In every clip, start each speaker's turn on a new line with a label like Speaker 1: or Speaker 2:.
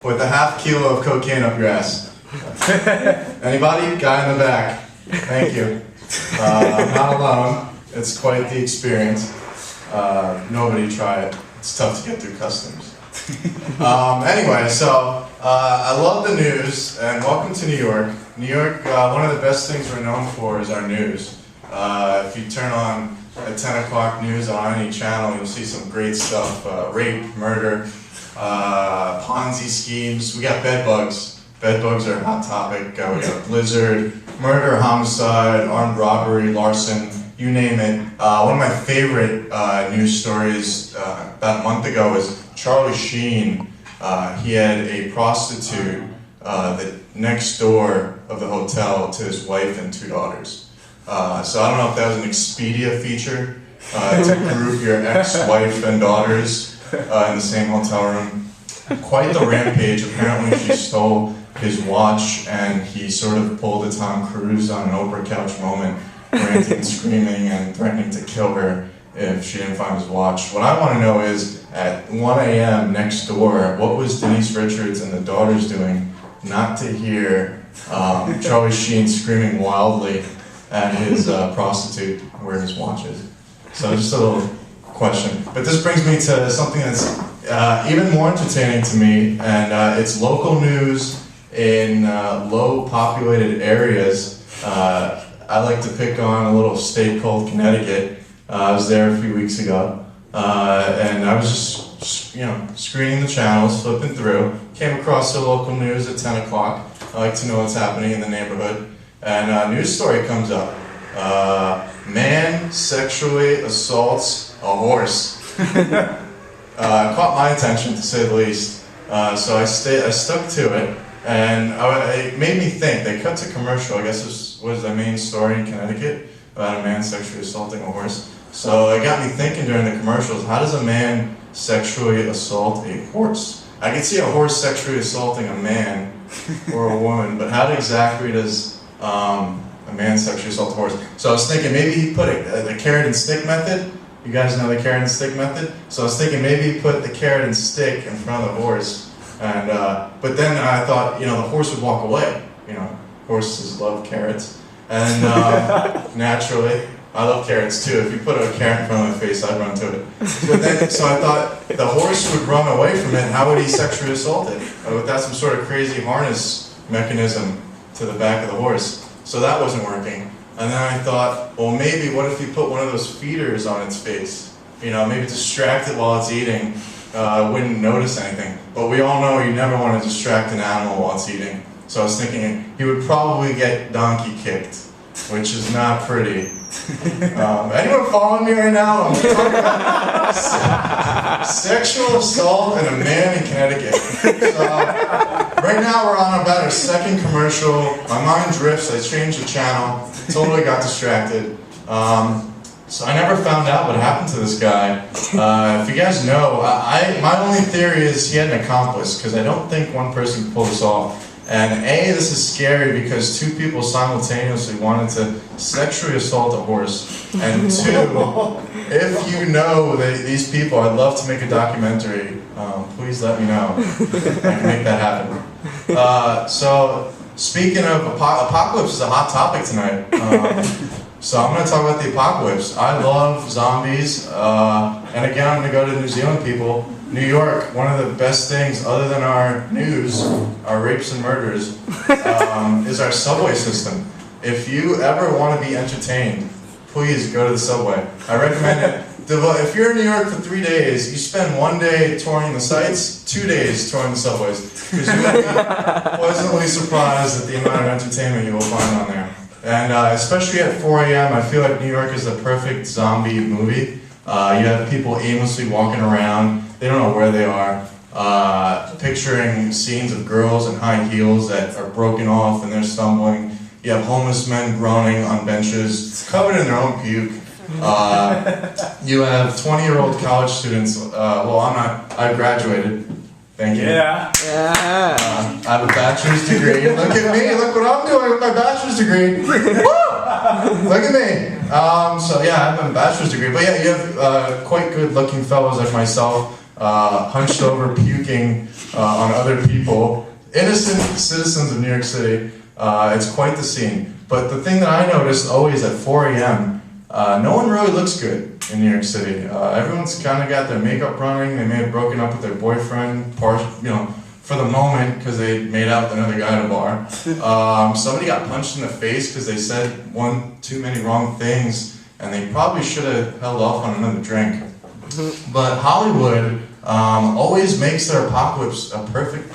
Speaker 1: with a ½ kilo of cocaine up your ass. Anybody? Guy in the back. Thank you. I'm not alone. It's quite the experience. Nobody try it. It's tough to get through customs. Anyway, so I love the news, and welcome to New York. New York, one of the best things we're known for is our news. If you turn on a 10 o'clock news on any channel, you'll see some great stuff. Rape, murder, Ponzi schemes. We got bed bugs. Bed bugs are a hot topic. We got blizzard, murder, homicide, armed robbery, larceny, you name it. One of my favorite news stories about a month ago was Charlie Sheen. He had a prostitute next door of the hotel to his wife and 2 daughters. So I don't know if that was an Expedia feature to group your ex-wife and daughters in the same hotel room. Quite the rampage. Apparently she stole his watch and he sort of pulled a Tom Cruise on an Oprah couch moment, ranting and screaming and threatening to kill her if she didn't find his watch. What I want to know is, at 1 a.m. next door, what was Denise Richards and the daughters doing not to hear Charlie Sheen screaming wildly at his prostitute where his watch is? So just a little question. But this brings me to something that's even more entertaining to me, and it's local news in low populated areas. I like to pick on a little state called Connecticut. I was there a few weeks ago, and I was just, screening the channels, flipping through, came across the local news at 10 o'clock. I like to know what's happening in the neighborhood, and a news story comes up. Man sexually assaults a horse. Caught my attention, to say the least. So I stuck to it, and it made me think. They cut to commercial. I guess this was the main story in Connecticut about a man sexually assaulting a horse. So it got me thinking during the commercials, how does a man sexually assault a horse? I can see a horse sexually assaulting a man or a woman, but how exactly does a man sexually assault a horse? So I was thinking maybe he put the carrot and stick method. You guys know the carrot and stick method? So I was thinking maybe he put the carrot and stick in front of the horse. And but then I thought, the horse would walk away. Horses love carrots. And naturally, I love carrots too. If you put a carrot in front of my face, I'd run to it. But then, so I thought the horse would run away from it. How would he sexually assault it? Without some sort of crazy harness mechanism to the back of the horse. So that wasn't working. And then I thought, well, maybe what if you put one of those feeders on its face? Maybe distract it while it's eating. Wouldn't notice anything. But we all know you never want to distract an animal while it's eating. So I was thinking he would probably get donkey kicked, which is not pretty. Anyone following me right now? I'm talking about sexual assault and a man in Connecticut. So, right now we're on about our second commercial. My mind drifts. I changed the channel. Totally got distracted. So I never found out what happened to this guy. If you guys know, my only theory is he had an accomplice, because I don't think one person could pull this off. And A, this is scary because 2 people simultaneously wanted to sexually assault a horse. And 2, if you know these people, I'd love to make a documentary. Please let me know. I can make that happen. So, speaking of apocalypse is a hot topic tonight. So I'm going to talk about the apocalypse. I love zombies. And again, I'm going to go to New Zealand people. New York, one of the best things, other than our news, our rapes and murders, is our subway system. If you ever want to be entertained, please go to the subway. I recommend it. If you're in New York for 3 days, you spend 1 day touring the sites, 2 days touring the subways, because you will be pleasantly surprised at the amount of entertainment you will find on there. And especially at 4 a.m., I feel like New York is the perfect zombie movie. You have people aimlessly walking around. They don't know where they are. Picturing scenes of girls in high heels that are broken off and they're stumbling. You have homeless men groaning on benches, covered in their own puke. You have 20-year-old college students. I graduated. Thank you.
Speaker 2: Yeah.
Speaker 1: I have a bachelor's degree. Look at me. Look what I'm doing with my bachelor's degree. Woo! Look at me. So yeah, I have a bachelor's degree. But yeah, you have quite good-looking fellows like myself. hunched over, puking on other people. Innocent citizens of New York City. It's quite the scene. But the thing that I noticed always at 4 a.m., no one really looks good in New York City. Everyone's kind of got their makeup running. They may have broken up with their boyfriend, for the moment, because they made out with another guy at a bar. Somebody got punched in the face because they said one too many wrong things, and they probably should have held off on another drink. But Hollywood always makes their apocalypse a perfect,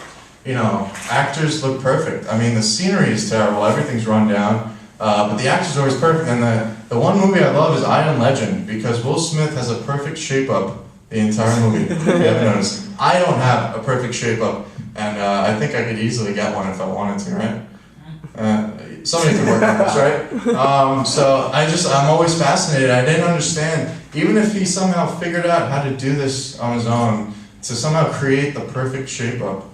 Speaker 1: actors look perfect. I mean, the scenery is terrible, everything's run down, but the actors are always perfect. And the one movie I love is I Am Legend, because Will Smith has a perfect shape-up the entire movie, if you haven't noticed. I don't have a perfect shape-up, and I think I could easily get one if I wanted to, right? Somebody can work on this, right? So I'm always fascinated. I didn't understand, even if he somehow figured out how to do this on his own, to somehow create the perfect shape-up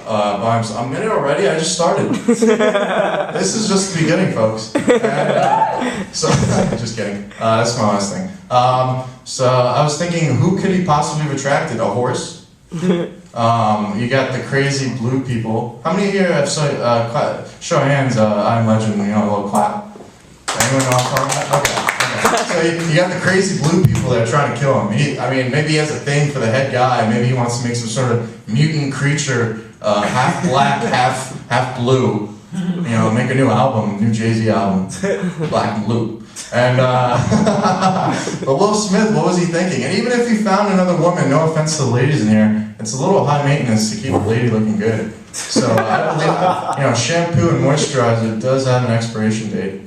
Speaker 1: by himself. I'm in it already, I just started. This is just the beginning, folks. And, just kidding. That's my last thing. So I was thinking, who could he possibly have attracted? A horse? You got the crazy blue people. How many here have show of hands, I'm Legend, a little clap. Anyone know what I'm talking about? Okay. So you got the crazy blue people that are trying to kill him. Maybe he has a thing for the head guy. Maybe he wants to make some sort of mutant creature, half black, half blue. Make a new album, new Jay-Z album, Black and Blue. And but Will Smith, what was he thinking? And even if he found another woman, no offense to the ladies in here, it's a little high maintenance to keep a lady looking good. So I believe, shampoo and moisturizer does have an expiration date.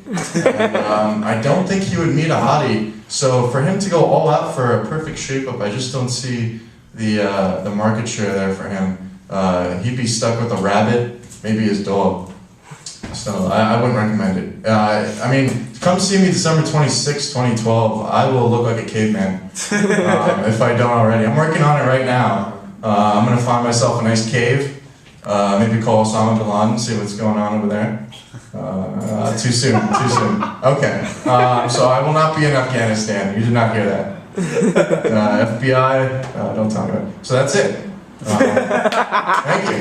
Speaker 1: And I don't think he would meet a hottie. So for him to go all out for a perfect shape-up, I just don't see the market share there for him. He'd be stuck with a rabbit, maybe his dog. So I wouldn't recommend it. Come see me December 26, 2012. I will look like a caveman, if I don't already. I'm working on it right now. I'm going to find myself a nice cave, maybe call Osama bin Laden, see what's going on over there. Too soon. Okay, so I will not be in Afghanistan. You did not hear that. FBI, don't tell me about it. So that's it. Thank you.